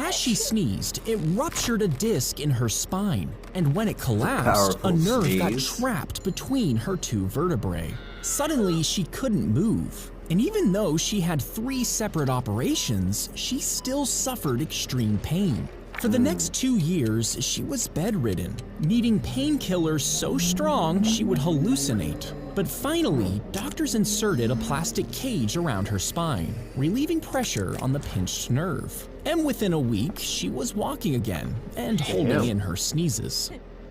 As she sneezed, it ruptured a disc in her spine, and when it collapsed, a Powerful nerve got sneeze. trapped between her two vertebrae. Suddenly, she couldn't move, and even though she had 3 separate operations, she still suffered extreme pain. For the next 2 years, she was bedridden, needing painkillers so strong she would hallucinate. But finally, doctors inserted a plastic cage around her spine, relieving pressure on the pinched nerve. And within a week, she was walking again and holding in her sneezes.